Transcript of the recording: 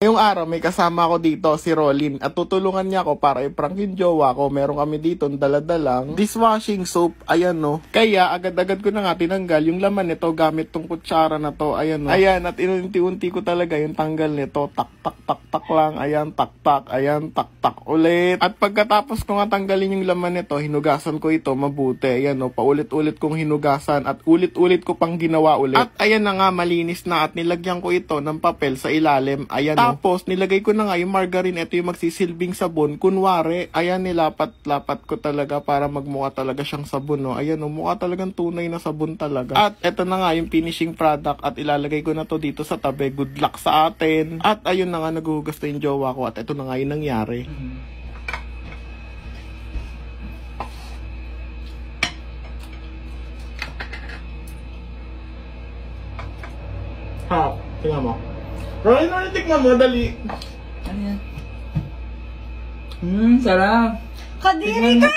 Ngayong araw, may kasama ako dito, si Rolin. At tutulungan niya ako para i-prank yung jowa ko. Meron kami dito, daladalang dishwashing soap. Ayan, no. Kaya, agad-agad ko na nga tinanggal yung laman nito gamit tong kutsara na to. Ayan, no. Ayan, at inunti-unti ko talaga yung tanggal nito. Tak-tak-tak-tak lang. Ayan, tak-tak. Ayan, tak-tak ulit. At pagkatapos ko nga tanggalin yung laman nito, hinugasan ko ito mabuti. Ayan, no. Paulit-ulit kong hinugasan at ulit-ulit ko pang ginawa ulit. At ayan na nga, malinis na at nilagyan ko ito ng papel sa ilalim. Ayan, no. Tapos, nilagay ko na nga yung margarine. Ito yung magsisilbing sabon. Kunwari, ayan, nilapat-lapat ko talaga para magmukha talaga siyang sabon, no. Ayan, no, mukha talagang tunay na sabon talaga. At ito na nga yung finishing product at ilalagay ko na to dito sa tabi. Good luck sa atin. At ayun na nga, naguhugas na yung jowa ko at ito na nga yung nangyari. Ha, tingnan mo. Roy, tikman mo, dali. Ano yan? Sarap. Kadiri ka!